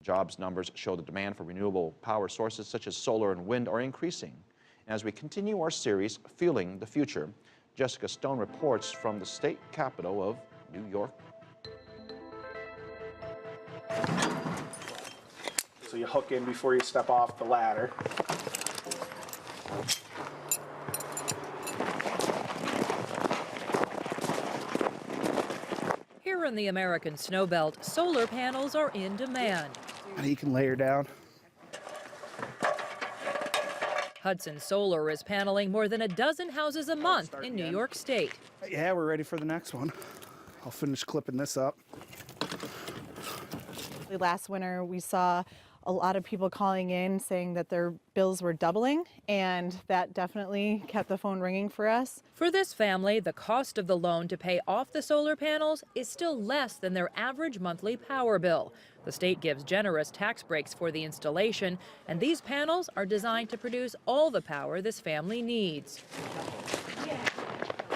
Jobs numbers show the demand for renewable power sources such as solar and wind are increasing. As we continue our series, Feeling the Future, Jessica Stone reports from the state capital of New York. So you hook in before you step off the ladder. Here in the American snowbelt, solar panels are in demand. You can layer down. Hudson Solar is paneling more than a dozen houses a month in New York State. Yeah, we're ready for the next one. I'll finish clipping this up. Last winter, we saw a lot of people calling in saying that their bills were doubling, and that definitely kept the phone ringing for us. For this family, the cost of the loan to pay off the solar panels is still less than their average monthly power bill. The state gives generous tax breaks for the installation, and these panels are designed to produce all the power this family needs.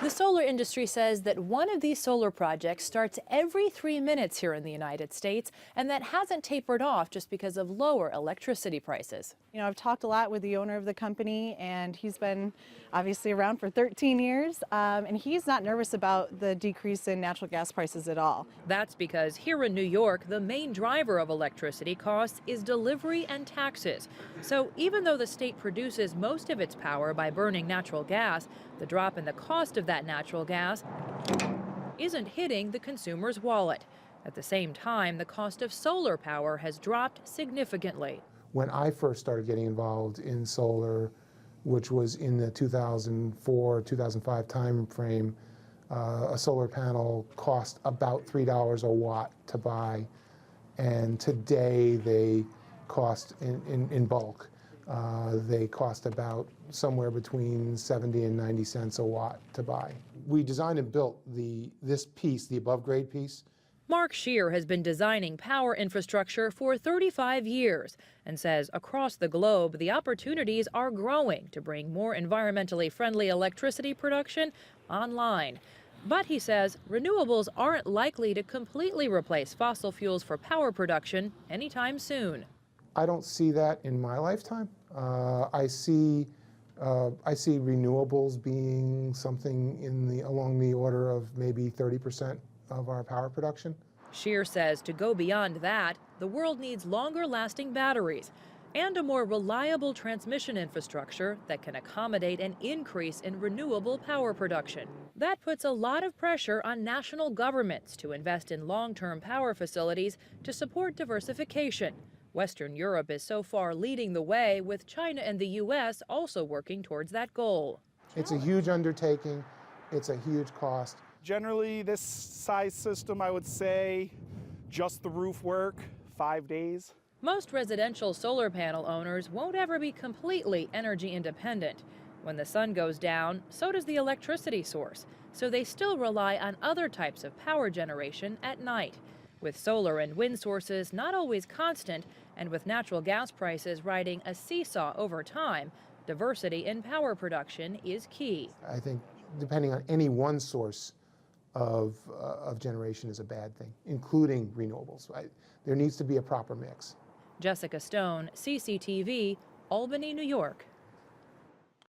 The solar industry says that one of these solar projects starts every 3 minutes here in the United States, and that hasn't tapered off just because of lower electricity prices. You know, I've talked a lot with the owner of the company, and he's been obviously around for 13 years, and he's not nervous about the decrease in natural gas prices at all. That's because here in New York, the main driver of electricity costs is delivery and taxes. So even though the state produces most of its power by burning natural gas, the drop in the cost of that natural gas isn't hitting the consumer's wallet. At the same time, the cost of solar power has dropped significantly. When I first started getting involved in solar, which was in the 2004-2005 time frame, a solar panel cost about $3 a watt to buy, and today they cost in bulk. They cost about somewhere between 70 and 90 cents a watt to buy. We designed and built this piece, the above grade piece. Mark Scheer has been designing power infrastructure for 35 years and says across the globe, the opportunities are growing to bring more environmentally friendly electricity production online. But he says renewables aren't likely to completely replace fossil fuels for power production anytime soon. I don't see that in my lifetime. I see renewables being something along the order of maybe 30% of our power production. Scheer says to go beyond that, the world needs longer-lasting batteries and a more reliable transmission infrastructure that can accommodate an increase in renewable power production. That puts a lot of pressure on national governments to invest in long-term power facilities to support diversification. Western Europe is so far leading the way, with China and the U.S. also working towards that goal. It's a huge undertaking. It's a huge cost. Generally, this size system, I would say, just the roof work, 5 days. Most residential solar panel owners won't ever be completely energy independent. When the sun goes down, so does the electricity source, so they still rely on other types of power generation at night. With solar and wind sources not always constant, and with natural gas prices riding a seesaw over time, diversity in power production is key. I think depending on any one source of generation is a bad thing, including renewables. There needs to be a proper mix. Jessica Stone, CCTV, Albany, New York.